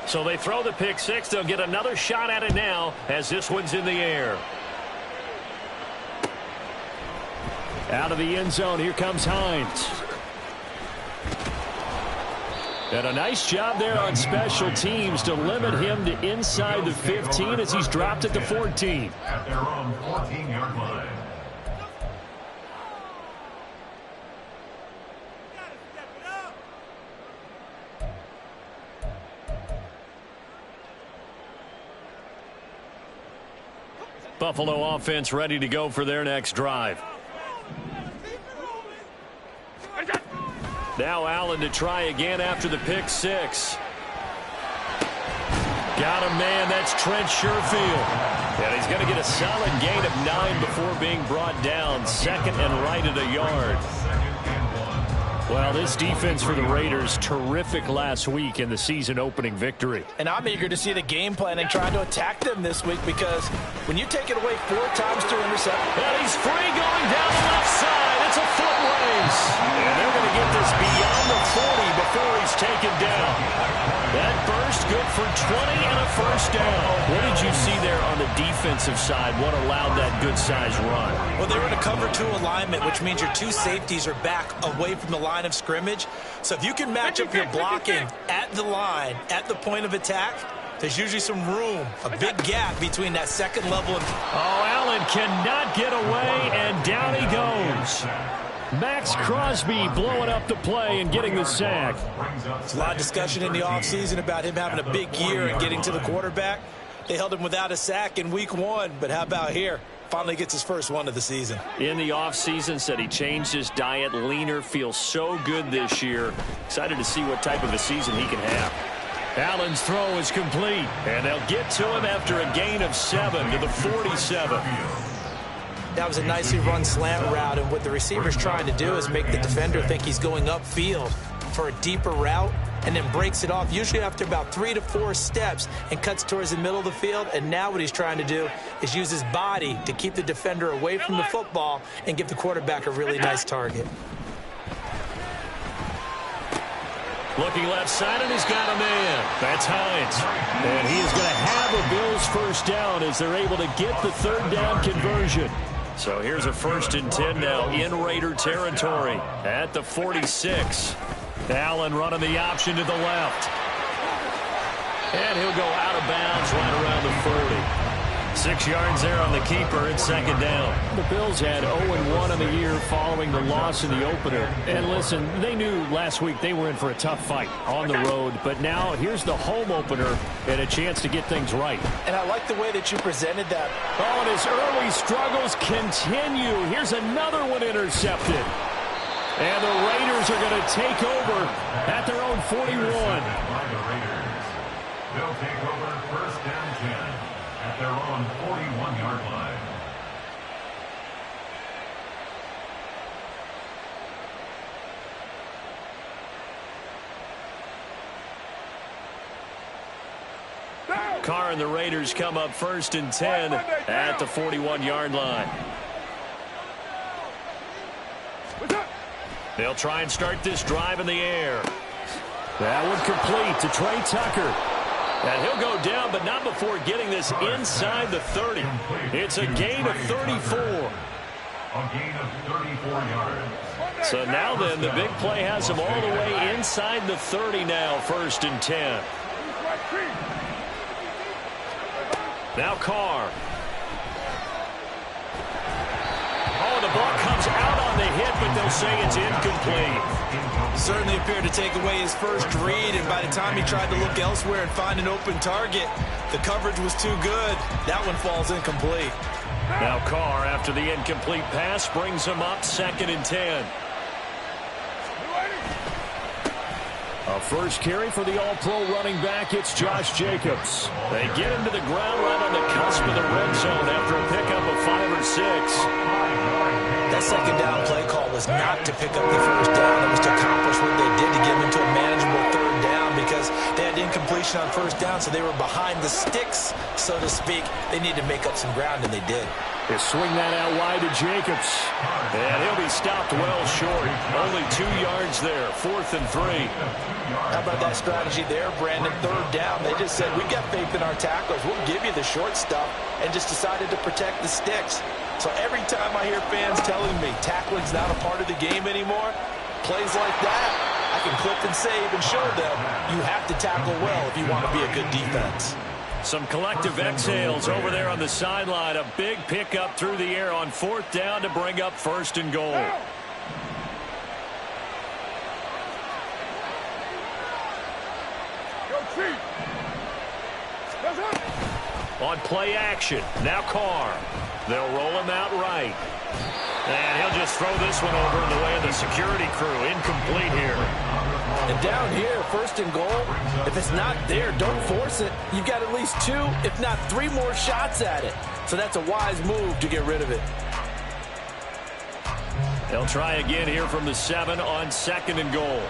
So they throw the pick six. They'll get another shot at it now as this one's in the air. Out of the end zone, here comes Hines. And a nice job there on special teams to limit him to inside the 15 as he's dropped at the 14. At their own 14-yard line. Buffalo offense ready to go for their next drive. Now Allen to try again after the pick six. Got him, man. That's Trent Sherfield. And he's going to get a solid gain of 9 before being brought down. Second and right at a yard. Well, this defense for the Raiders, terrific last week in the season-opening victory. And I'm eager to see the game plan and trying to attack them this week because when you take it away 4 times to intercept. And he's free going down the left side. It's a foot race. And they're going to get this beyond the 40 before he's taken down. That burst good for 20 and a first down. What did you see there on the defensive side? What allowed that good-sized run? Well, they were in a cover 2 alignment, which means your 2 safeties are back away from the line of scrimmage. So if you can match up your blocking at the line, at the point of attack, there's usually some room, a big gap between that second level. Oh, Allen cannot get away, and down he goes. Max Crosby blowing up the play and getting the sack. There's a lot of discussion in the offseason about him having a big year and getting to the quarterback. They held him without a sack in week 1, but how about here? Finally gets his first one of the season. In the offseason, said he changed his diet, leaner, feels so good this year. Excited to see what type of a season he can have. Allen's throw is complete, and they'll get to him after a gain of 7 to the 47. That was a nicely run slant route, and what the receiver's trying to do is make the defender think he's going upfield for a deeper route and then breaks it off, usually after about 3 to 4 steps, and cuts towards the middle of the field. And now what he's trying to do is use his body to keep the defender away from the football and give the quarterback a really nice target. Looking left side, and he's got a man. That's Hines. And he is going to have a Bills first down as they're able to get the third down conversion. So here's a 1st and 10 now in Raider territory at the 46. Allen running the option to the left. And he'll go out of bounds right around the 40. 6 yards there on the keeper. It's second down. The Bills had 0-1 in the year following the loss in the opener. And listen, they knew last week they were in for a tough fight on the road. But now here's the home opener and a chance to get things right. And I like the way that you presented that. Oh, and his early struggles continue. Here's another one intercepted. And the Raiders are going to take over at their own 41. They'll take over 1st and 10 at their own 41-yard line. Carr and the Raiders come up 1st and 10 at the 41-yard line. They'll try and start this drive in the air. That one complete to Trey Tucker. And he'll go down, but not before getting this inside the 30. It's a gain of 34. A gain of 34 yards. So now then, the big play has him all the way inside the 30 now, 1st and 10. Now Carr. Oh, the ball comes out on the hit, but they'll say it's incomplete. Certainly appeared to take away his first read, and by the time he tried to look elsewhere and find an open target, the coverage was too good. That one falls incomplete. Now Carr, after the incomplete pass, brings him up 2nd and 10. A first carry for the all-pro running back. It's Josh Jacobs. They get him to the ground right on the cusp of the red zone after a pickup of 5 or 6. That second down play call was not to pick up the first down. It was to accomplish what they did to get him into a manageable third down because they had incomplete situation on first down, so they were behind the sticks, so to speak. They needed to make up some ground, and they did. They swing that out wide to Jacobs. And he'll be stopped well short. Only 2 yards there, 4th and 3. How about that strategy there, Brandon? Third down. They just said, we got faith in our tackles. We'll give you the short stuff, and just decided to protect the sticks. So every time I hear fans telling me tackling's not a part of the game anymore, plays like that, I can clip and save and show them you have to tackle well if you want to be a good defense. Some collective exhales over there on the sideline. A big pickup through the air on 4th down to bring up 1st and goal. On play action, now Carr. They'll roll him out right. And he'll just throw this one over in the way of the security crew. Incomplete here. And down here, 1st and goal, if it's not there, don't force it. You've got at least 2, if not 3 more shots at it. So that's a wise move to get rid of it. They'll try again here from the 7 on 2nd and goal.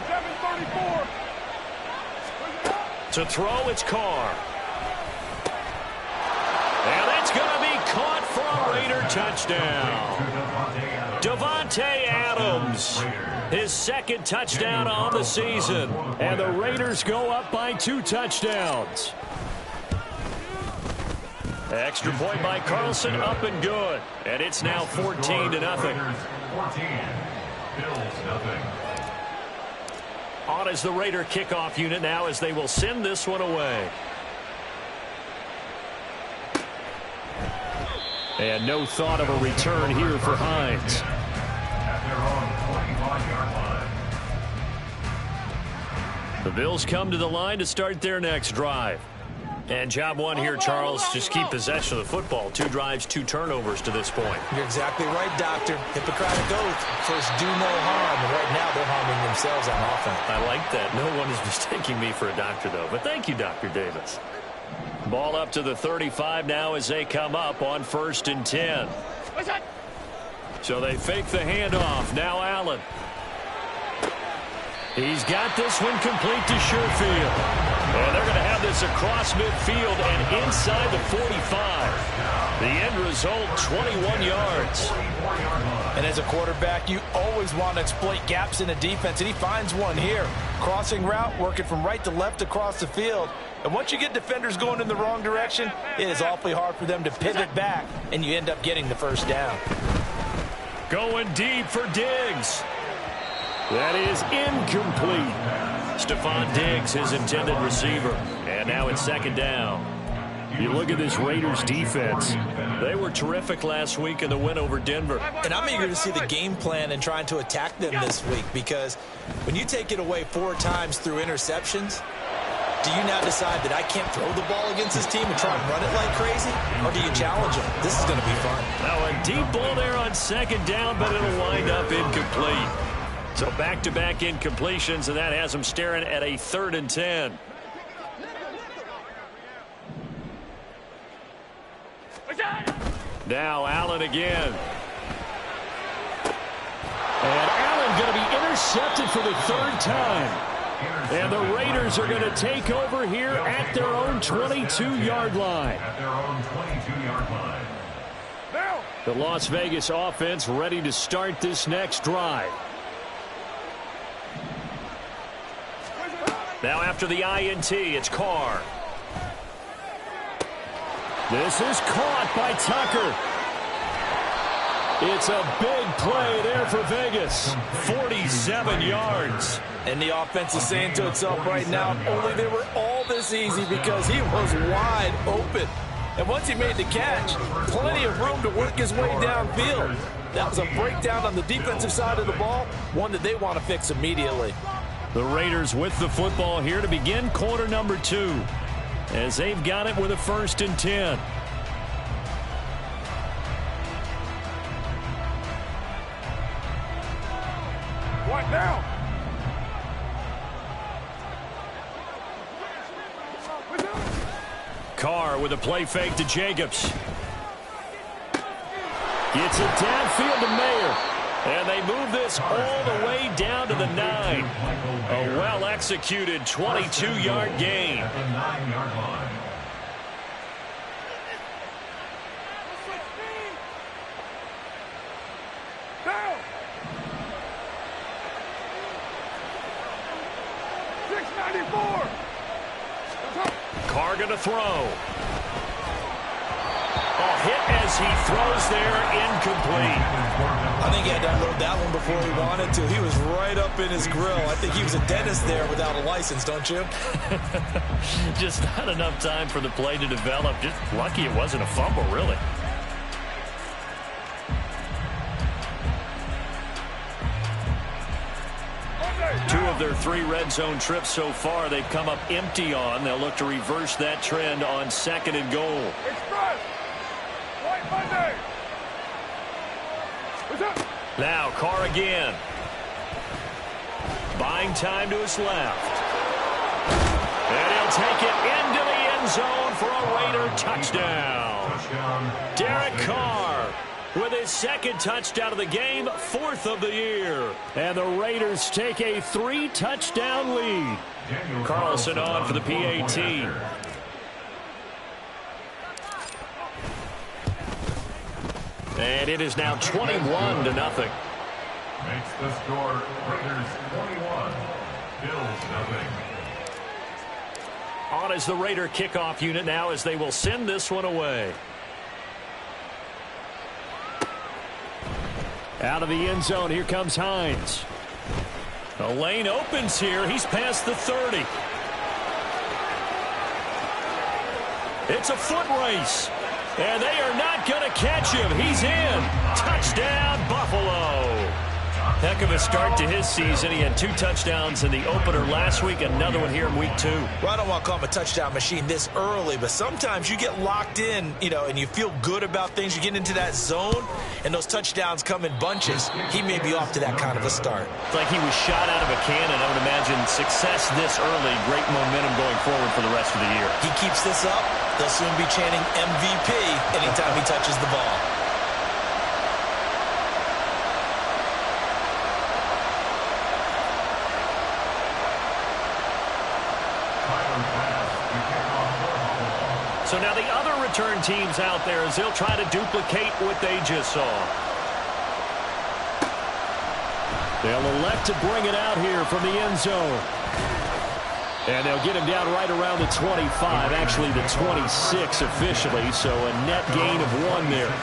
7:34. To throw, it's Carr. And that's going to be caught for a Raider touchdown. Davante Adams, his 2nd touchdown on the season. And the Raiders go up by 2 touchdowns. Extra point by Carlson, up and good. And it's now 14-0. 14. Bills nothing. On is the Raider kickoff unit now as they will send this one away. And no thought of a return here for Hines. At their own 45-yard line. The Bills come to the line to start their next drive. And job one here, Charles, just keep possession of the football. 2 drives, 2 turnovers to this point. You're exactly right, Doctor. Hippocratic oath. First, do no harm. And right now, they're harming themselves on offense. I like that. No one is mistaking me for a doctor, though. But thank you, Dr. Davis. Ball up to the 35 now as they come up on 1st and 10. So they fake the handoff. Now Allen. He's got this one complete to Sherfield. And they're going to have this across midfield and inside the 45. The end result, 21 yards. And as a quarterback, you always want to exploit gaps in a defense, and he finds one here. Crossing route, working from right to left across the field. And once you get defenders going in the wrong direction, it is awfully hard for them to pivot back, and you end up getting the 1st down. Going deep for Diggs. That is incomplete. Stephon Diggs, his intended receiver. And now it's 2nd down. You look at this Raiders defense. They were terrific last week in the win over Denver. And I'm eager to see the game plan and trying to attack them this week, because when you take it away 4 times through interceptions, do you now decide that I can't throw the ball against this team and try and run it like crazy? Or do you challenge them? This is going to be fun. Now a deep ball there on 2nd down, but it'll wind up incomplete. So back-to-back incompletions, and that has them staring at a 3rd and 10. Now Allen again. And Allen going to be intercepted for the 3rd time. And the Raiders are going to take over here at their own 22-yard line. At their own 22-yard line. The Las Vegas offense ready to start this next drive. Now after the INT, it's Carr. This is caught by Tucker. It's a big play there for Vegas. 47 yards. And the offense is saying to itself right now, only they were all this easy because he was wide open. And once he made the catch, plenty of room to work his way downfield. That was a breakdown on the defensive side of the ball, one that they want to fix immediately. The Raiders with the football here to begin quarter number 2, as they've got it with a 1st and 10. What now? Carr with a play fake to Jacobs. Gets it downfield to Mayer. And they move this all the way down to the 9. A well-executed 22-yard gain. At the 9-yard line. Carr going to throw. A hit as he throws there, incomplete. I think he had to unload that one before he wanted to. He was right up in his grill. I think he was a dentist there without a license, don't you? Just not enough time for the play to develop. Just lucky it wasn't a fumble, really. Two of their 3 red zone trips so far they've come up empty on. They'll look to reverse that trend on 2nd and goal. Express! White Monday! What's up? Now Carr again. Buying time to his left. And he'll take it into the end zone for a Raider touchdown. Derek Carr with his 2nd touchdown of the game, 4th of the year. And the Raiders take a 3-touchdown lead. Carlson on for the PAT. And it is now 21-0. Makes the score Raiders 21, Bills nothing. On is the Raider kickoff unit now as they will send this one away. Out of the end zone, here comes Hines. The lane opens here. He's past the 30. It's a foot race. And they are not going to catch him. He's in. Touchdown, Buffalo. Heck of a start to his season. He had 2 touchdowns in the opener last week, another one here in week 2. Well, I don't want to call him a touchdown machine this early, but sometimes you get locked in, and you feel good about things. You get into that zone, and those touchdowns come in bunches. He may be off to that kind of a start. It's like he was shot out of a cannon. I would imagine success this early, great momentum going forward for the rest of the year. He keeps this up, they'll soon be chanting MVP anytime he touches the ball. So now the other return teams out there as they'll try to duplicate what they just saw. They'll elect to bring it out here from the end zone. And they'll get him down right around the 25, actually the 26 officially, so a net gain of 1 there.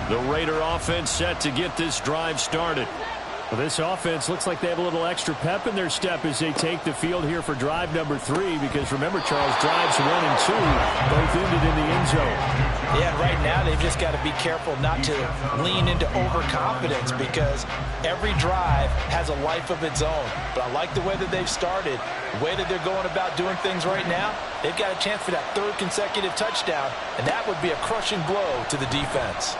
The Raider offense set to get this drive started. Well, this offense looks like they have a little extra pep in their step as they take the field here for drive number 3, because remember, Charles, drives 1 and 2 both ended in the end zone. Yeah, right now they've just got to be careful not to lean into overconfidence, because every drive has a life of its own. But I like the way that they've started, the way that they're going about doing things right now. They've got a chance for that 3rd consecutive touchdown, and that would be a crushing blow to the defense.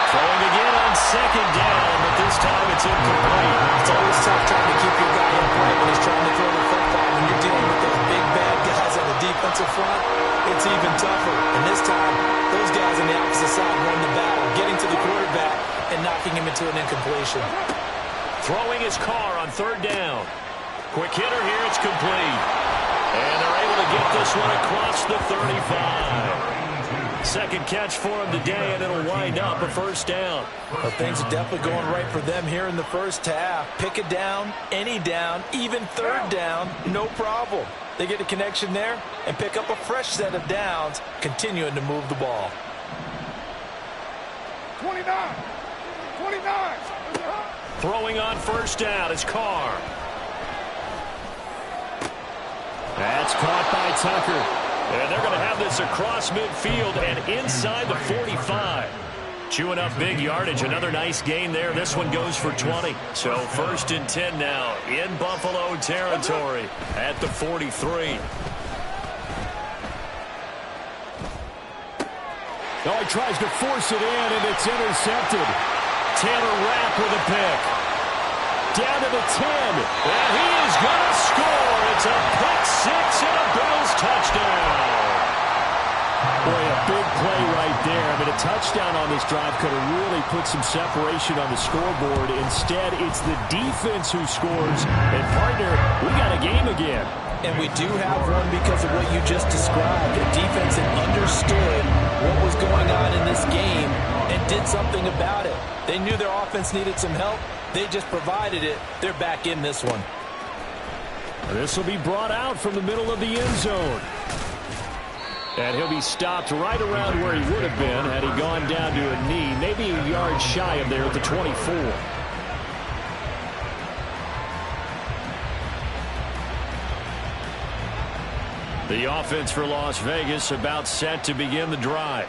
Throwing again on 2nd down, but this time it's incomplete. It's always tough trying to keep your guy upright when he's trying to throw the football. When you're dealing with those big, bad guys on the defensive front, it's even tougher. And this time, those guys on the opposite side won the battle, getting to the quarterback and knocking him into an incompletion. Throwing his Carr on 3rd down. Quick hitter here, it's complete. And they're able to get this one across the 35. 2nd catch for him today, and it'll wind up a 1st down. Well, things are definitely going right for them here in the first half. Pick a down, any down, even 3rd down, no problem. They get a connection there and pick up a fresh set of downs, continuing to move the ball. 29. Throwing on 1st down is Carr. That's caught by Tucker. And they're going to have this across midfield and inside the 45. Chewing up big yardage. Another nice gain there. This one goes for 20. So 1st and 10 now in Buffalo territory at the 43. Oh, he tries to force it in, and it's intercepted. Taylor Rapp with a pick. Down to the 10, and he is going to score. It's a pick six and a Bills touchdown. Boy, a big play right there. I mean, a touchdown on this drive could have really put some separation on the scoreboard. Instead, it's the defense who scores. And, partner, we got a game again. And we do have one because of what you just described. The defense that understood what was going on in this game and did something about it. They knew their offense needed some help. They just provided it. They're back in this one. This will be brought out from the middle of the end zone. And he'll be stopped right around where he would have been had he gone down to a knee, maybe a yard shy of there at the 24. The offense for Las Vegas about set to begin the drive.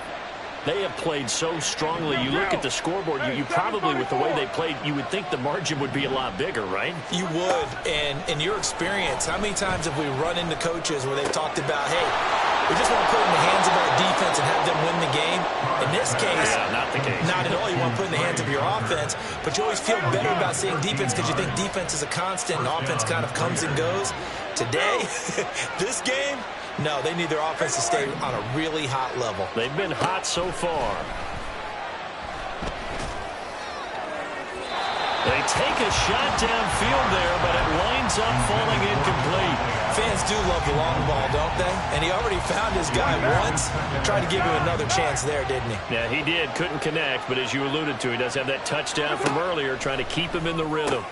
They have played so strongly. You look at the scoreboard, you probably, with the way they played, you would think the margin would be a lot bigger, right? You would. And in your experience, how many times have we run into coaches where they've talked about, hey, we just want to put it in the hands of our defense and have them win the game? In this case, not the case. Not at all. You want to put it in the hands of your offense, but you always feel better about seeing defense because you think defense is a constant and offense kind of comes and goes. Today, this game, no, they need their offense to stay on a really hot level. They've been hot so far. They take a shot downfield there, but it winds up falling incomplete. Fans do love the long ball, don't they? And he already found his guy once. Tried to give him another chance there, didn't he? Yeah, he did. Couldn't connect, but as you alluded to, he does have that touchdown from earlier, trying to keep him in the rhythm.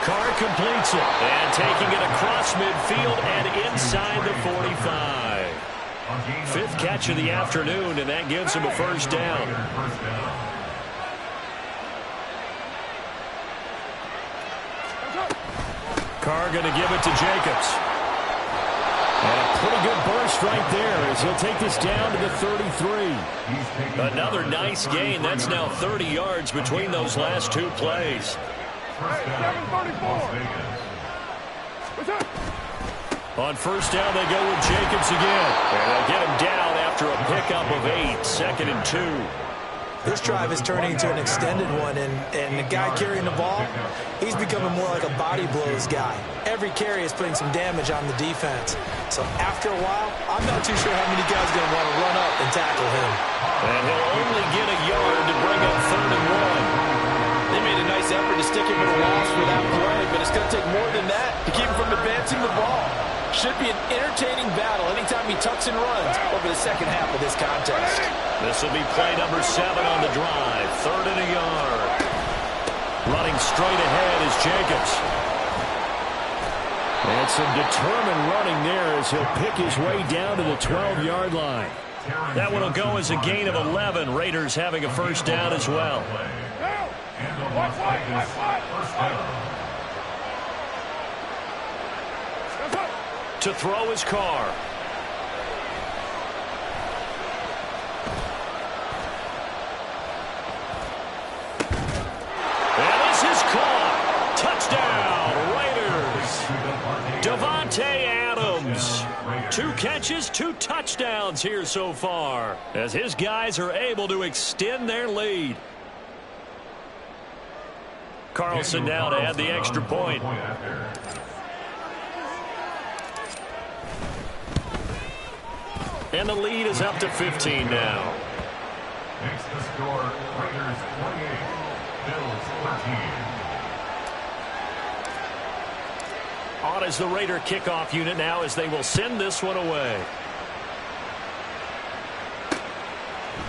Carr completes it, and taking it across midfield and inside the 45. Fifth catch of the afternoon, and that gives him a first down. Carr going to give it to Jacobs. And a pretty good burst right there as he'll take this down to the 33. Another nice gain. That's now 30 yards between those last two plays. On first down, they go with Jacobs again. And they'll get him down after a pickup of 8, 2nd and 2. This drive is turning into an extended one, and the guy carrying the ball, he's becoming more like a body blows guy. Every carry is putting some damage on the defense. So after a while, I'm not too sure how many guys are going to want to run up and tackle him. And he'll only get a yard to bring up 3rd and 1. They made a nice effort to stick him in a loss for that play, but it's going to take more than that to keep him from advancing the ball. Should be an entertaining battle anytime he tucks and runs over the second half of this contest. This will be play number 7 on the drive. 3rd and a yard. Running straight ahead is Jacobs. And some determined running there as he'll pick his way down to the 12-yard line. That one will go as a gain of 11. Raiders having a first down as well. To throw his Carr. And this is caught. Touchdown, Raiders. Davante Adams. 2 catches, 2 touchdowns here so far, as his guys are able to extend their lead. Carlson now to add the extra point. And the lead is up to 15 now. Makes the score Raiders 28, Bills 13. On is the Raider kickoff unit now as they will send this one away.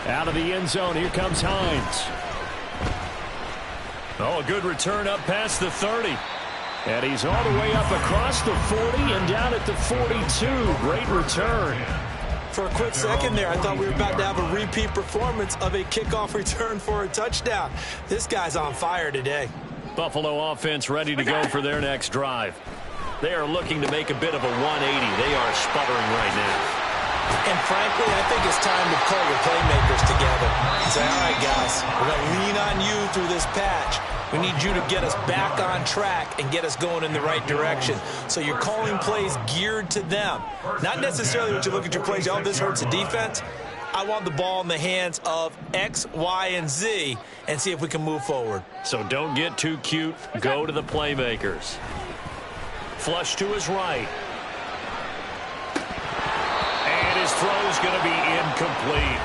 Out of the end zone, here comes Hines. Oh, a good return up past the 30. And he's all the way up across the 40 and down at the 42. Great return. For a quick second there, I thought we were about to have a repeat performance of a kickoff return for a touchdown. This guy's on fire today. Buffalo offense ready to go for their next drive. They are looking to make a bit of a 180. They are sputtering right now. And frankly, I think it's time to pull your playmakers together and say, all right, guys, we're going to lean on you through this patch. We need you to get us back on track and get us going in the right direction. So you're calling plays geared to them. Not necessarily when you look at your plays, oh, this hurts the defense. I want the ball in the hands of X, Y, and Z and see if we can move forward. So don't get too cute. Go to the playmakers. Flush to his right. And his throw's going to be incomplete.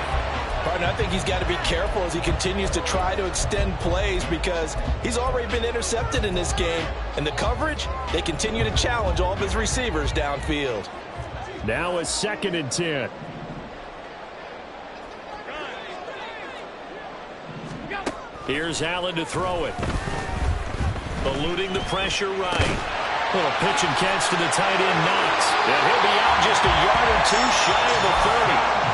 Partner, I think he's got to be careful as he continues to try to extend plays because he's already been intercepted in this game. And the coverage, they continue to challenge all of his receivers downfield. Now a 2nd and 10. Here's Allen to throw it. Eluding the pressure right. Little pitch and catch to the tight end, Knox. And he'll be out just a yard or two shy of the 30.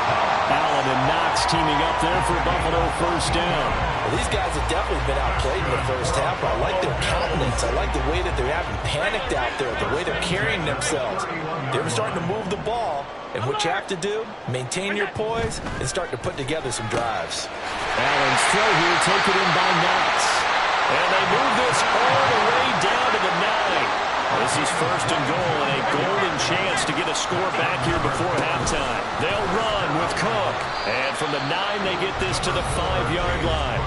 Allen and Knox teaming up there for Buffalo first down. Well, these guys have definitely been outplayed in the first half. I like their countenance. I like the way that they haven't panicked out there, the way they're carrying themselves. They're starting to move the ball. And what you have to do, maintain your poise and start to put together some drives. Allen's throw here taken in by Knox. And they move this all the way down to the 9. This is 1st and goal and a golden chance to get a score back here before halftime. They'll run with Cook. And from the 9, they get this to the 5-yard line.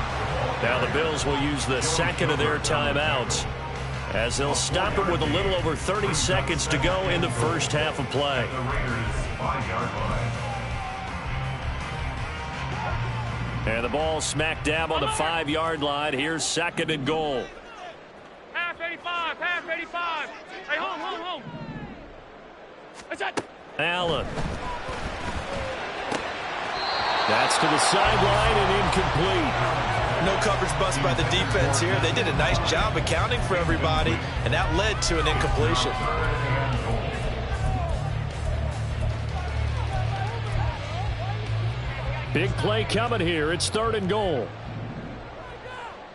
Now the Bills will use the 2nd of their timeouts as they'll stop it with a little over 30 seconds to go in the first half of play. And the ball smack dab on the 5-yard line. Here's 2nd and goal. Half 85, half 85. Hey, home. That's it. Allen. That's to the sideline and incomplete. No coverage bust by the defense here. They did a nice job accounting for everybody, and that led to an incompletion. Big play coming here. It's 3rd and goal.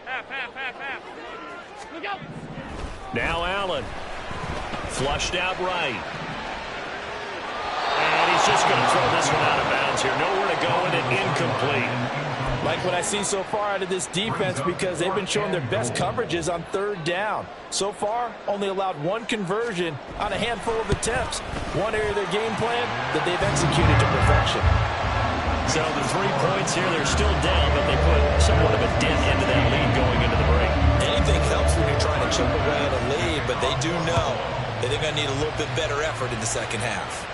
Half. Look out. Now Allen. Flushed out right. And he's just going to throw this one out of bounds here. Nowhere to go and it incomplete. Like what I see so far out of this defense because they've been showing their best coverages on 3rd down. So far, only allowed 1 conversion on a handful of attempts. One area of their game plan that they've executed to perfection. So the 3 points here, they're still down, but they put somewhat of a dent into that lead going into the break. Anything helps when you're trying to chip away at a lead, but they do know that they're going to need a little bit better effort in the second half.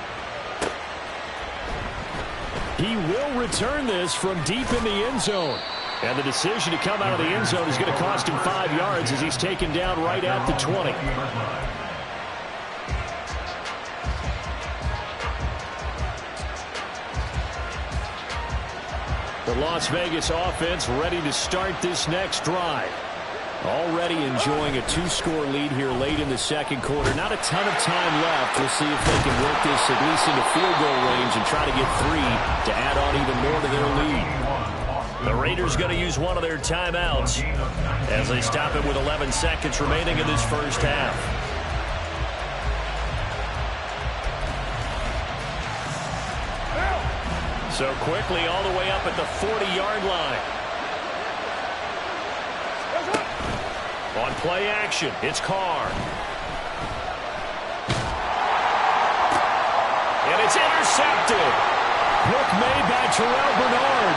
He will return this from deep in the end zone. And the decision to come out of the end zone is going to cost him 5 yards as he's taken down right at the 20. The Las Vegas offense ready to start this next drive. Already enjoying a 2-score lead here late in the 2nd quarter. Not a ton of time left. We'll see if they can work this at least into field goal range and try to get 3 to add on even more to their lead. The Raiders going to use one of their timeouts as they stop it with 11 seconds remaining in this first half. So quickly all the way up at the 40-yard line. On play action, it's Carr. And it's intercepted. Look made by Terrell Bernard.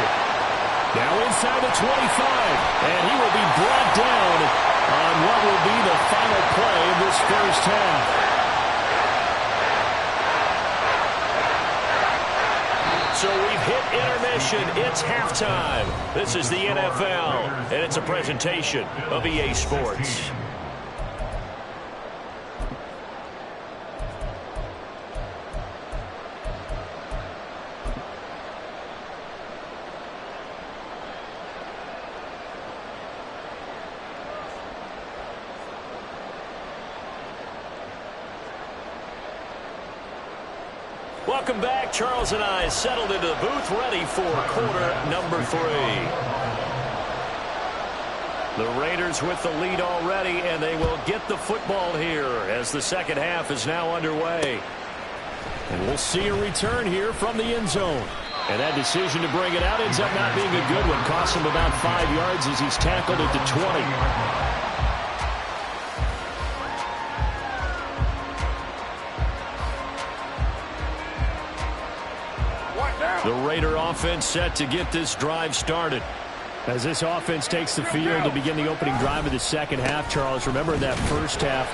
Now inside the 25. And he will be brought down on what will be the final play of this first half. So we've hit intermission. It's halftime. This is the NFL, and it's a presentation of EA Sports. Welcome back. Charles and I settled into the booth, ready for quarter number 3. The Raiders with the lead already, and they will get the football here as the second half is now underway. And we'll see a return here from the end zone. And that decision to bring it out ends up not being a good one. Costs him about 5 yards as he's tackled at the 20. The Raider offense set to get this drive started. As this offense takes the field to begin the opening drive of the second half, Charles, remember that first half,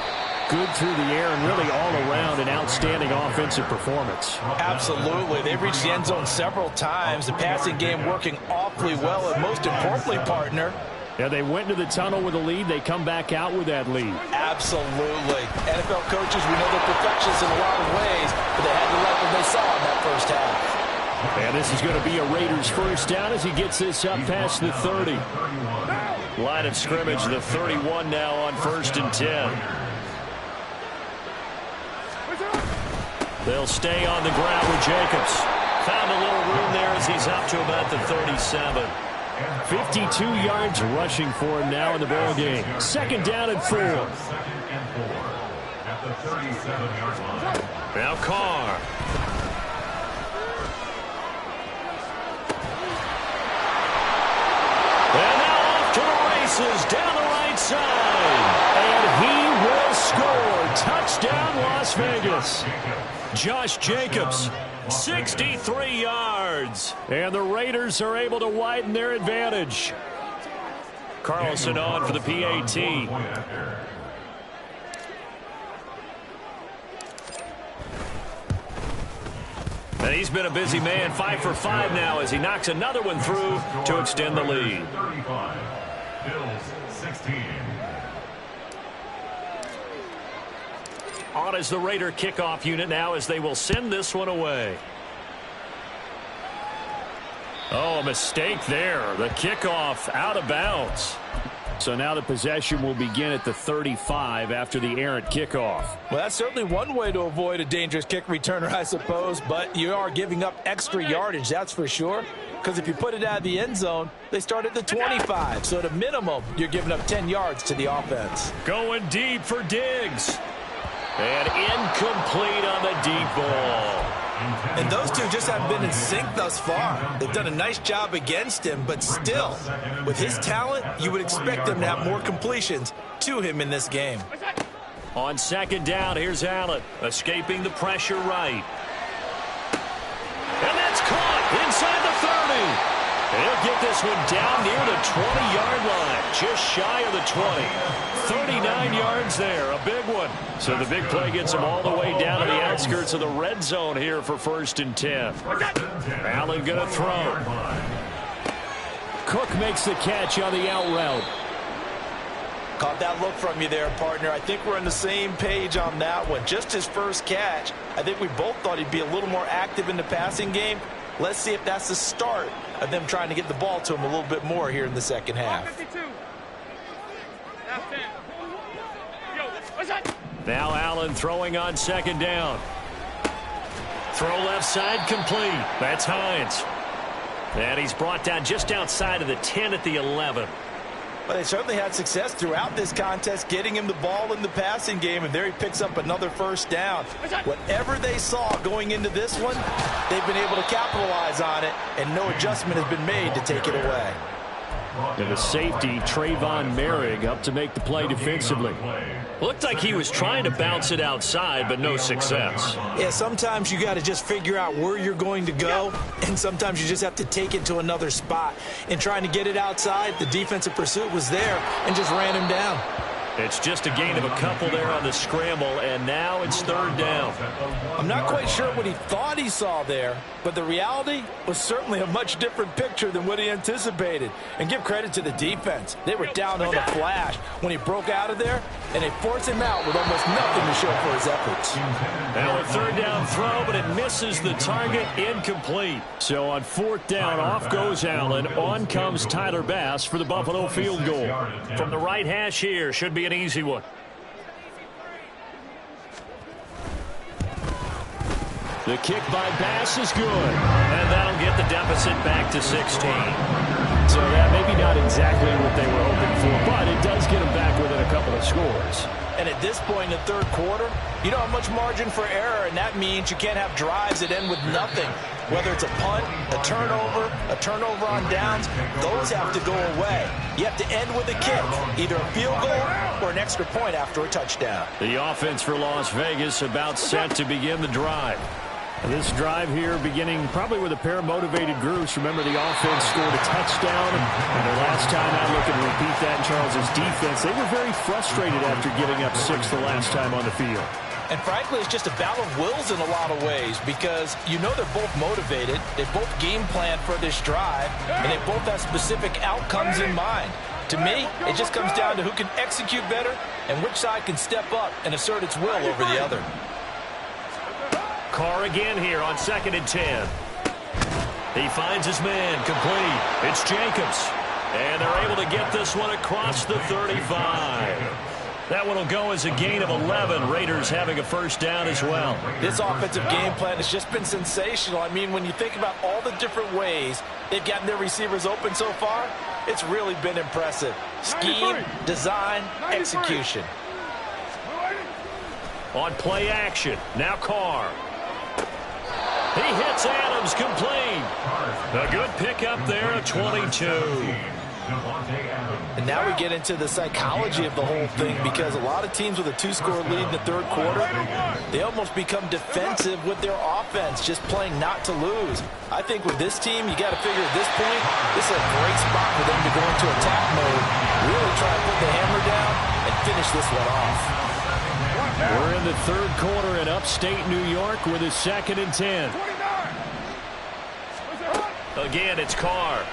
good through the air and really all around an outstanding offensive performance. Absolutely. They've reached the end zone several times. The passing game working awfully well, and most importantly, partner, yeah, they went into the tunnel with a lead. They come back out with that lead. Absolutely. NFL coaches, we know they're perfectionists in a lot of ways, but they had to like what they saw in that first half. And this is going to be a Raiders first down as he gets this up past the 30. Line of scrimmage, the 31 now on 1st and 10. They'll stay on the ground with Jacobs. Found a little room there as he's up to about the 37. 52 yards rushing for him now in the ball game. 2nd down and 4. At the 37-yard line. Now Carr. And now off to the races down the right side. And he will score. Touchdown, Las Vegas. Josh Jacobs, 63 yards. And the Raiders are able to widen their advantage. Carlson on for the PAT. And he's been a busy man, 5 for 5 now as he knocks another one through to extend the lead. 35. Bills 16. On is the Raider kickoff unit now as they will send this one away. Oh, a mistake there. The kickoff out of bounds. So now the possession will begin at the 35 after the errant kickoff. Well, that's certainly one way to avoid a dangerous kick returner, I suppose, but you are giving up extra yardage, that's for sure. Because if you put it out of the end zone, they start at the 25. So at a minimum, you're giving up 10 yards to the offense. Going deep for Diggs. And incomplete on the deep ball. And those two just haven't been in sync thus far. They've done a nice job against him, but still, with his talent, you would expect them to have more completions to him in this game. On 2nd down, here's Allen, escaping the pressure right. And that's caught inside the 30. He'll get this one down near the 20-yard line, just shy of the 20. 39 yards there, a big one. So the big play gets him all the way down to the outskirts of the red zone here for 1st and 10. Allen going to throw. Cook makes the catch on the out route. Caught that look from you there, partner. I think we're on the same page on that one. Just his first catch. I think we both thought he'd be a little more active in the passing game. Let's see if that's the start of them trying to get the ball to him a little bit more here in the second half. 52. That's 10. Yo, what's that? Now Allen throwing on 2nd down. Throw left side complete. That's Hines. And he's brought down just outside of the 10 at the 11. But they certainly had success throughout this contest getting him the ball in the passing game, and there he picks up another 1st down. Whatever they saw going into this one, they've been able to capitalize on it, and no adjustment has been made to take it away. And the safety, Trayvon Merrick, up to make the play defensively. Looked like he was trying to bounce it outside, but no success. Yeah, sometimes you got to just figure out where you're going to go, and sometimes you just have to take it to another spot. In trying to get it outside, the defensive pursuit was there and just ran him down. It's just a gain of a couple there on the scramble, and now it's 3rd down. I'm not quite sure what he thought he saw there, but the reality was certainly a much different picture than what he anticipated. And give credit to the defense. They were down on the flash when he broke out of there, and they forced him out with almost nothing to show for his efforts. Now a 3rd down throw, but it misses the target, incomplete. So on 4th down, off goes Allen. On comes Tyler Bass for the Buffalo field goal. From the right hash here, should be an easy one. The kick by Bass is good. And that'll get the deficit back to 16. So that maybe not exactly what they were hoping for, but it does get them back within a couple of scores. And at this point in the 3rd quarter, you don't have much margin for error, and that means you can't have drives that end with nothing. Whether it's a punt, a turnover on downs, those have to go away. You have to end with a kick, either a field goal or an extra point after a touchdown. The offense for Las Vegas about set to begin the drive. This drive here beginning probably with a pair of motivated groups. Remember, the offense scored a touchdown, and their last time out, looking to repeat that in Charles's defense. They were very frustrated after giving up 6 the last time on the field. And frankly, it's just a battle of wills in a lot of ways because you know they're both motivated. They both game plan for this drive, and they both have specific outcomes in mind. To me, it just comes down to who can execute better and which side can step up and assert its will over the other. Carr again here on 2nd and 10. He finds his man complete. It's Jacobs. And they're able to get this one across the 35. That one will go as a gain of 11. Raiders having a first down as well. This offensive game plan has just been sensational. I mean, when you think about all the different ways they've gotten their receivers open so far, it's really been impressive. Scheme, design, execution. On play action, now Carr. He hits Adams complete. A good pickup there at 22. And now we get into the psychology of the whole thing because a lot of teams with a 2-score lead in the third quarter, they almost become defensive with their offense, just playing not to lose. I think with this team, you got to figure at this point, this is a great spot for them to go into attack mode, really try to put the hammer down and finish this one off. We're in the third quarter in upstate New York with a 2nd and 10. Again, it's Carr.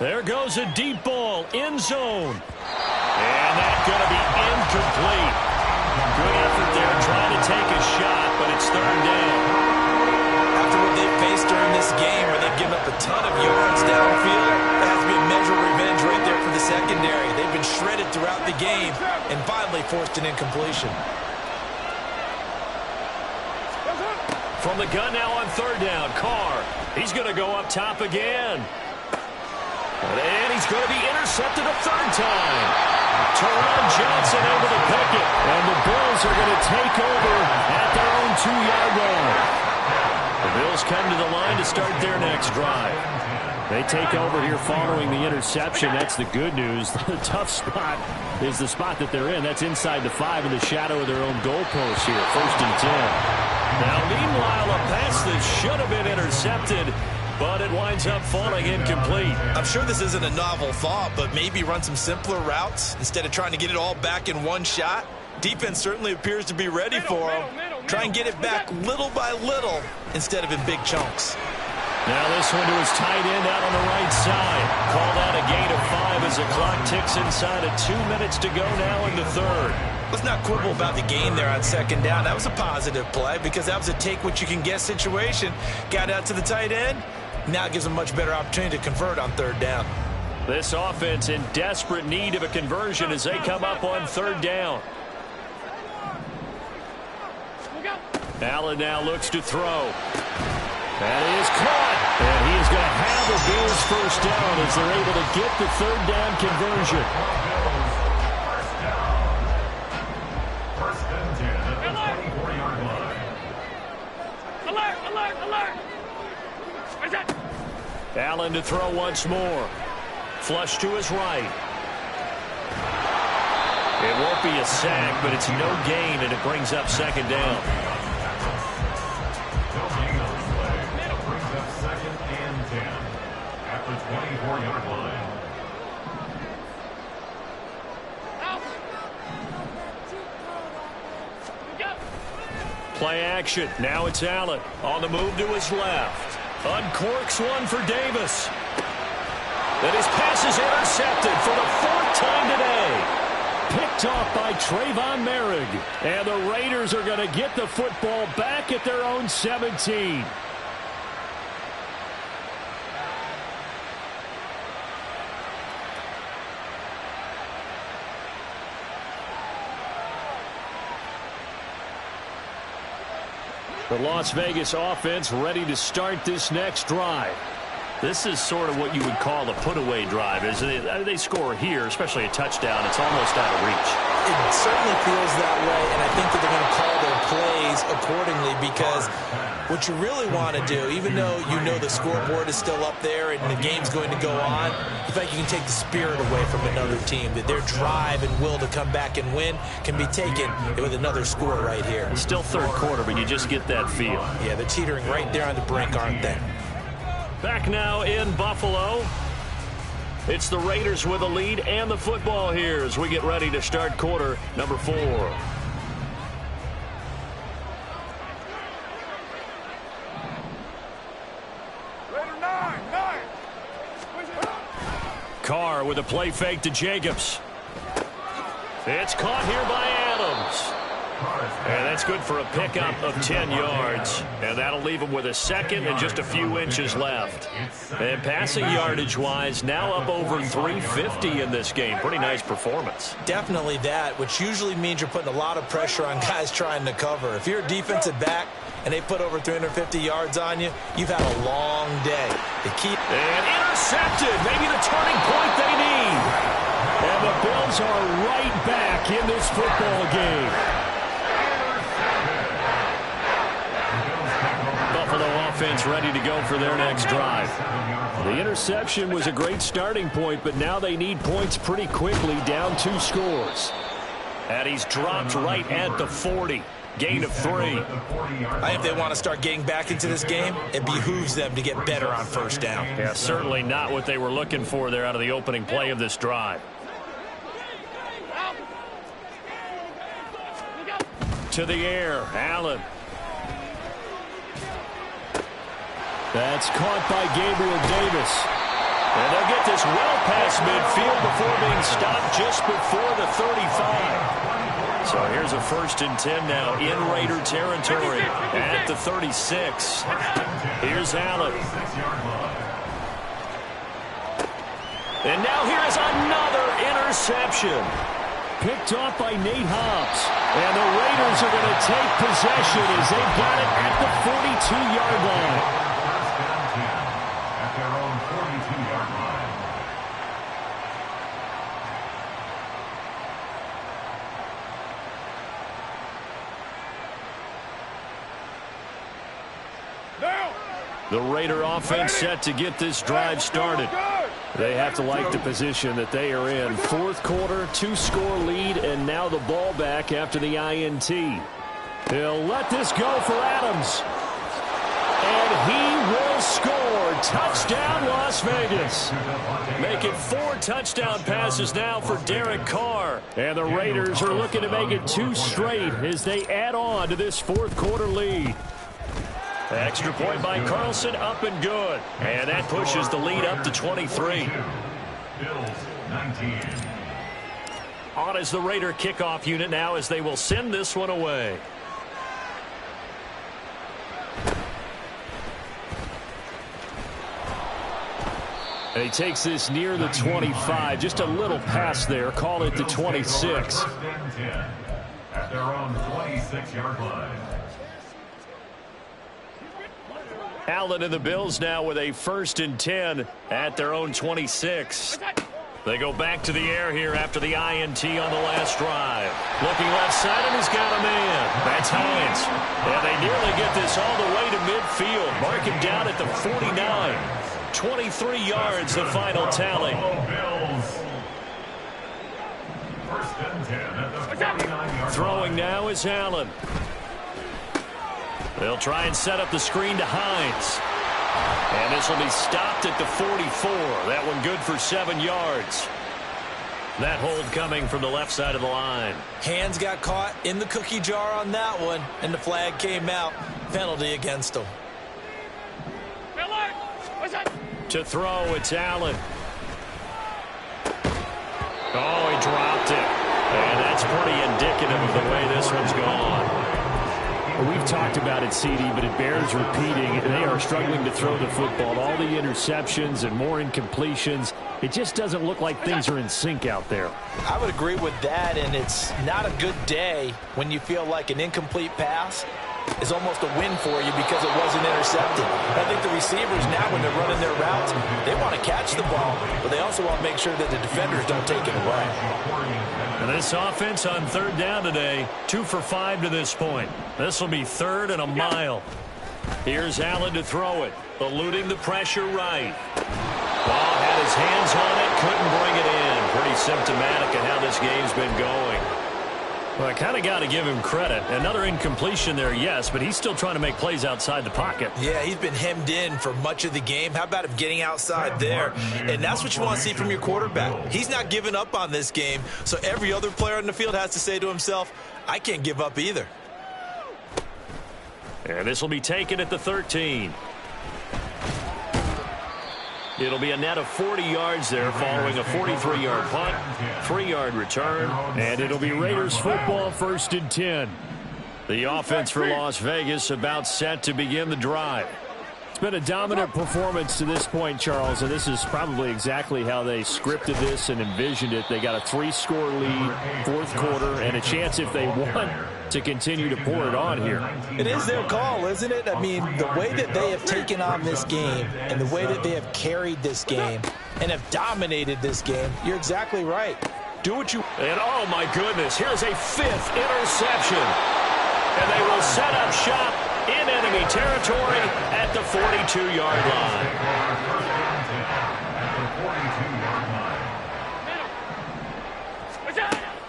There goes a deep ball, end zone. And that's going to be incomplete. Good effort there trying to take a shot, but it's 3rd down. After what they've faced during this game where they've given up a ton of yards downfield, there has to be a measure of revenge right there for the secondary. They've been shredded throughout the game and finally forced an incompletion. From the gun now on 3rd down, Carr. He's going to go up top again. And he's going to be intercepted a 3rd time. Teron Johnson able to pick it. And the Bills are going to take over at their own 2-yard line. The Bills come to the line to start their next drive. They take over here following the interception. That's the good news. The tough spot is the spot that they're in. That's inside the 5 in the shadow of their own goalpost here. 1st and 10. Now, meanwhile, a pass that should have been intercepted, but it winds up falling incomplete. I'm sure this isn't a novel thought, but maybe run some simpler routes instead of trying to get it all back in one shot. Defense certainly appears to be ready for them. Try and get it back little by little instead of in big chunks. Now this one to his tight end out on the right side. Called out a gain of 5 as the clock ticks inside of 2 minutes to go now in the 3rd. Let's not quibble about the gain there on 2nd down. That was a positive play because that was a take-what-you-can-get situation. Got out to the tight end. Now it gives them a much better opportunity to convert on 3rd down. This offense in desperate need of a conversion as they come up on 3rd down. Allen now looks to throw. That is caught. And he is going to have the Bills first down as they're able to get the 3rd down conversion. First and 10 at the 24-yard line. Alert, alert, alert. Allen to throw once more. Flush to his right. It won't be a sack, but it's no gain, and it brings up 2nd down. No gain on the play. That brings up 2nd and 10 at the 24-yard line. Play action. Now it's Allen on the move to his left. Uncorks one for Davis. And his pass is intercepted for the 4th time today. Picked off by Trayvon Merrick. And the Raiders are going to get the football back at their own 17. The Las Vegas offense ready to start this next drive. This is sort of what you would call a put-away drive, isn't it? They score here, especially a touchdown. It's almost out of reach. It certainly feels that way, and I think that they're going to call their plays accordingly, because what you really want to do, even though you know the scoreboard is still up there and the game's going to go on, you think you can take the spirit away from another team, that their drive and will to come back and win can be taken with another score right here. It's still third quarter, but you just get that feel. Yeah, they're teetering right there on the brink, aren't they? Back now in Buffalo. It's the Raiders with a lead and the football here as we get ready to start quarter number 4. Carr with a play fake to Jacobs. It's caught here by Adams. And that's good for a pickup of 10 yards. And that'll leave him with a second and just a few inches left. And passing yardage-wise, now up over 350 in this game. Pretty nice performance. Definitely that, which usually means you're putting a lot of pressure on guys trying to cover. If you're a defensive back and they put over 350 yards on you, you've had a long day. And intercepted. Maybe the turning point they need. And the Bills are right back in this football game. Buffalo offense ready to go for their next drive. The interception was a great starting point, but now they need points pretty quickly, down 2 scores. And he's dropped right at the 40. Gain of 3. I think if they want to start getting back into this game, it behooves them to get better on first down. Yeah, certainly not what they were looking for there out of the opening play of this drive. To the air, Allen. That's caught by Gabriel Davis. And they'll get this well past midfield before being stopped just before the 35. So here's a 1st and 10 now in Raider territory at the 36. Here's Allen. And now here's another interception. Picked off by Nate Hobbs. And the Raiders are going to take possession as they've got it at the 42-yard line. At their own 42-yard line. The Raider offense set to get this drive started. They have to like the position that they are in. 4th quarter, 2-score lead, and now the ball back after the INT. He'll let this go for Adams. And he will score. Touchdown, Las Vegas. Make it 4 touchdown passes now for Derek Carr. And the Raiders are looking to make it 2 straight as they add on to this 4th quarter lead. Extra point by Carlson, up and good. And that pushes the lead up to 23. Bills 19. On is the Raider kickoff unit now as they will send this one away. And he takes this near the 25. Just a little pass there. Call it the 26. 1st and 10 at their own 26-yard line. Allen and the Bills now with a 1st and 10 at their own 26. They go back to the air here after the INT on the last drive. Looking left side, and he's got a man. That's Hines. And they nearly get this all the way to midfield. Mark him down at the 49. 23 yards, the final tally. Throwing now is Allen. They'll try and set up the screen to Hines. And this will be stopped at the 44. That one good for 7 yards. That hold coming from the left side of the line. Hands got caught in the cookie jar on that one, and the flag came out. Penalty against him. To throw, it's Allen. Oh, he dropped it. And that's pretty indicative of the way this one's gone. We've talked about it, CD, but it bears repeating. They are struggling to throw the football. All the interceptions and more incompletions. it just doesn't look like things are in sync out there. I would agree with that, and it's not a good day when you feel like an incomplete pass is almost a win for you because it wasn't intercepted. I think the receivers now, when they're running their routes, they want to catch the ball, but they also want to make sure that the defenders don't take it away. And this offense on third down today, 2 for 5 to this point. This will be 3rd and a mile. Here's Allen to throw it, eluding the pressure right. Ball had his hands on it, couldn't bring it in. Pretty symptomatic of how this game's been going. Well, I kind of got to give him credit. Another incompletion there, yes, but he's still trying to make plays outside the pocket. Yeah, he's been hemmed in for much of the game. How about him getting outside there? And that's what you want to see from your quarterback. He's not giving up on this game, so every other player on the field has to say to himself, I can't give up either. And this will be taken at the 13. It'll be a net of 40 yards there following a 43-yard punt, 3-yard return, and it'll be Raiders football 1st and 10. The offense for Las Vegas about set to begin the drive. It's been a dominant performance to this point, Charles, and this is probably exactly how they scripted this and envisioned it. They got a 3-score lead, 4th quarter, and a chance if they want to continue to pour it on here. It is their call, isn't it? I mean, the way that they have taken on this game and the way that they have carried this game and have dominated this game, you're exactly right. Do what you... And oh my goodness, here's a 5th interception. And they will set up shop in enemy territory at the 42-yard line.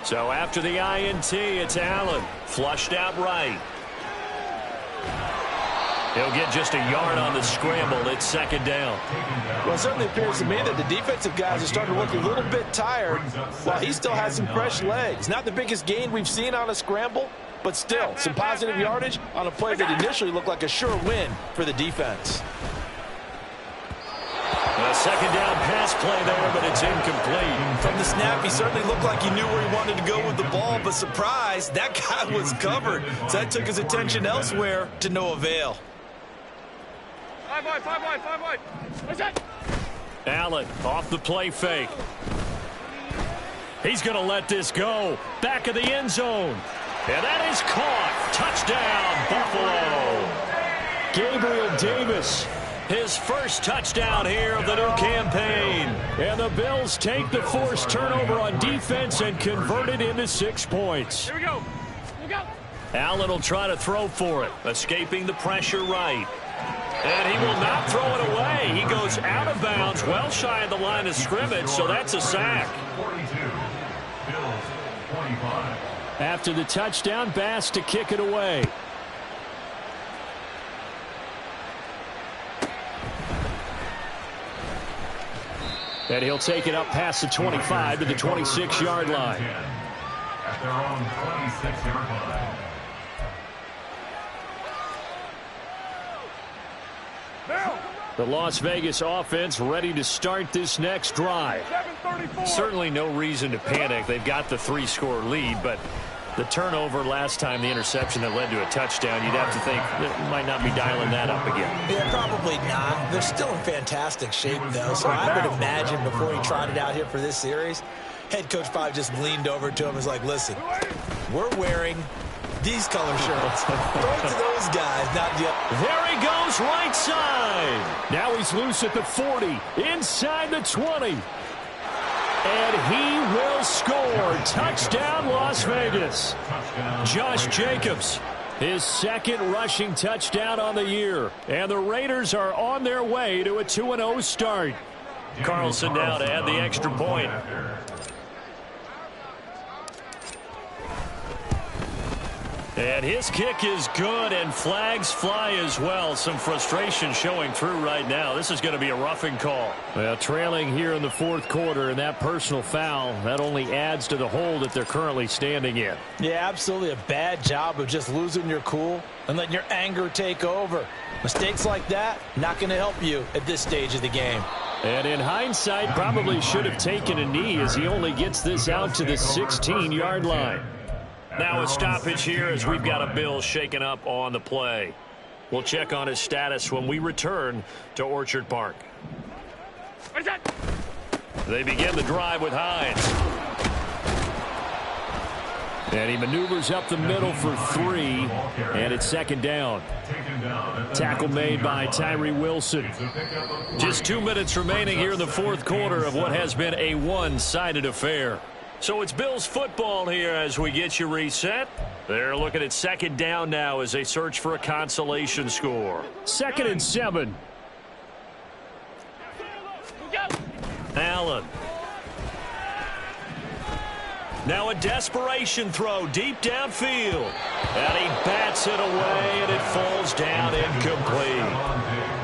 So after the INT, it's Allen. Flushed out right. He'll get just a yard on the scramble. It's 2nd down. Well, it certainly appears to me that the defensive guys are starting to look a little bit tired while he still has some fresh legs. Not the biggest gain we've seen on a scramble, but still some positive yardage on a play that initially looked like a sure win for the defense. A 2nd down pass play there, but it's incomplete. From the snap, he certainly looked like he knew where he wanted to go with the ball, but surprise, that guy was covered. So that took his attention elsewhere to no avail. 5 wide. What's that? Allen off the play fake. He's going to let this go. Back of the end zone. And that is caught. Touchdown, Buffalo. Gabriel Davis, his first touchdown here of the new campaign. And the Bills take the forced turnover on defense and convert it into 6 points. Here we go. Allen will try to throw for it, escaping the pressure right. And he will not throw it away. He goes out of bounds, well shy of the line of scrimmage, so that's a sack. 42, Bills 25. After the touchdown, Bass to kick it away. And he'll take it up past the 25 to the 26-yard line. At their own 26-yard line. The Las Vegas offense ready to start this next drive. Certainly no reason to panic. They've got the 3-score lead, but the turnover last time, the interception that led to a touchdown, you'd have to think they might not be dialing that up again. Yeah, probably not. They're still in fantastic shape, though, so I would imagine before he trotted out here for this series, head coach probably just leaned over to him and was like, listen, we're wearing these color shirts. Throw it to those guys, not yet. There he goes, right side. Now he's loose at the 40, inside the 20. And he will score. Touchdown, Las Vegas. Josh Jacobs, his 2nd rushing touchdown on the year. And the Raiders are on their way to a 2-0 start. Carlson now to add the extra point. And his kick is good, and flags fly as well. Some frustration showing through right now. This is going to be a roughing call. Well, trailing here in the 4th quarter, and that personal foul, that only adds to the hole that they're currently standing in. Yeah, absolutely a bad job of just losing your cool and letting your anger take over. Mistakes like that, not going to help you at this stage of the game. And in hindsight, probably should have taken a knee as he only gets this out to the 16-yard line. Now a stoppage here as we've got a Bill shaken up on the play. We'll check on his status when we return to Orchard Park. What's that? They begin the drive with Hines. And he maneuvers up the middle for 3, and it's second down. Tackle made by Tyree Wilson. Just 2 minutes remaining here in the fourth quarter of what has been a one-sided affair. So it's Bills football here as we get you reset. They're looking at second down now as they search for a consolation score. 2nd and 7. Allen. Now a desperation throw deep downfield. And he bats it away, and it falls down incomplete.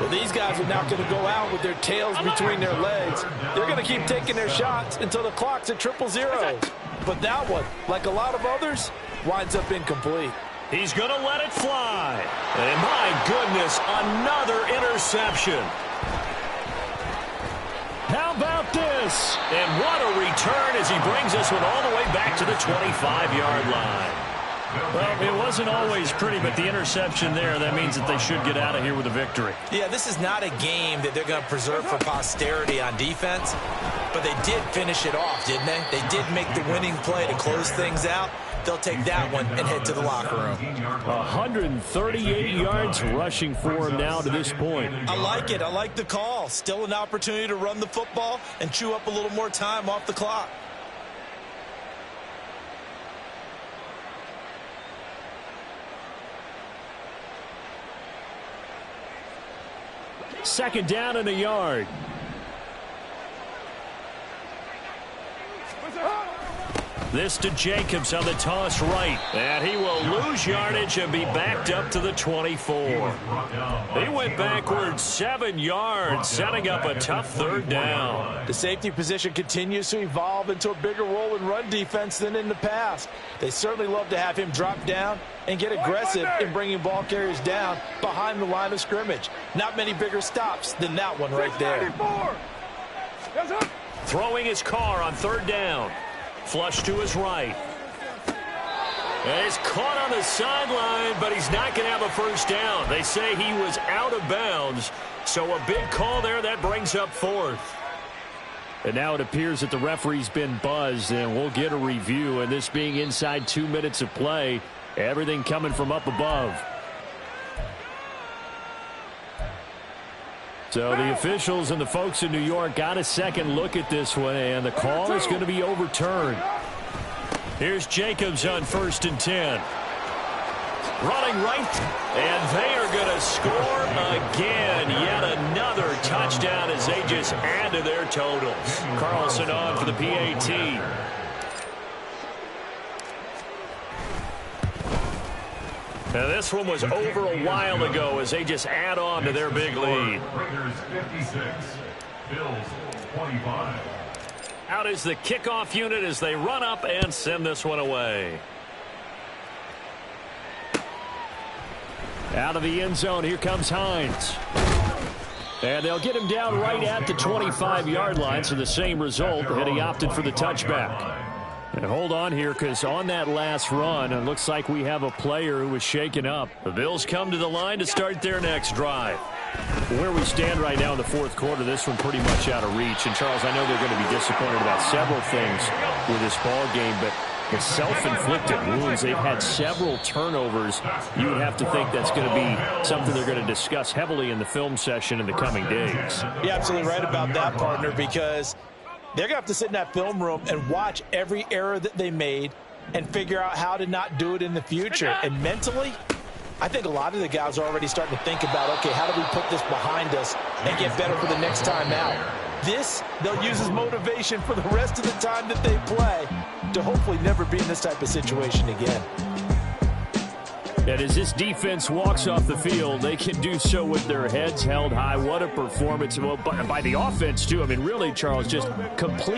Well, these guys are not going to go out with their tails between their legs. They're going to keep taking their shots until the clock's at 0-0. But that one, like a lot of others, winds up incomplete. He's going to let it fly. And my goodness, another interception. How about this? And what a return as he brings this one all the way back to the 25-yard line. Well, it wasn't always pretty, but the interception there, that means that they should get out of here with a victory. Yeah, this is not a game that they're going to preserve for posterity on defense, but they did finish it off, didn't they? They did make the winning play to close things out. They'll take that one and head to the locker room. 138 yards rushing for him now to this point. I like it. I like the call. Still an opportunity to run the football and chew up a little more time off the clock. Second down and a yard. This to Jacobs on the toss right. And he will lose yardage and be backed up to the 24. He went backwards 7 yards, setting up a tough third down. The safety position continues to evolve into a bigger role in run defense than in the past. They certainly love to have him drop down and get aggressive in bringing ball carriers down behind the line of scrimmage. Not many bigger stops than that one right there. Throwing his car on third down. Flush to his right. And he's caught on the sideline, but he's not going to have a first down. They say he was out of bounds, so a big call there. That brings up fourth. And now it appears that the referee's been buzzed, and we'll get a review. And this being inside 2 minutes of play, everything coming from up above. So the officials and the folks in New York got a second look at this one, and the call is going to be overturned. Here's Jacobs on 1st and 10. Running right, and they are going to score again. Yet another touchdown as they just add to their totals. Carlson on for the PAT. Now this one was over a while ago as they just add on to their big lead. Raiders 56, Bills 25. Out is the kickoff unit as they run up and send this one away. Out of the end zone, here comes Hines. And they'll get him down right at the 25-yard line, so the same result, and he opted for the touchback. And hold on here, because on that last run, it looks like we have a player who was shaken up. The Bills come to the line to start their next drive. Where we stand right now in the fourth quarter, this one pretty much out of reach. And, Charles, I know they're going to be disappointed about several things with this ball game, but the self-inflicted wounds, they've had several turnovers. You would have to think that's going to be something they're going to discuss heavily in the film session in the coming days. You're absolutely right about that, partner, because they're going to have to sit in that film room and watch every error that they made and figure out how to not do it in the future. And mentally, I think a lot of the guys are already starting to think about, okay, how do we put this behind us and get better for the next time out? This, they'll use as motivation for the rest of the time that they play to hopefully never be in this type of situation again. And as this defense walks off the field, they can do so with their heads held high. What a performance by the offense, too. I mean, really, Charles, just complete.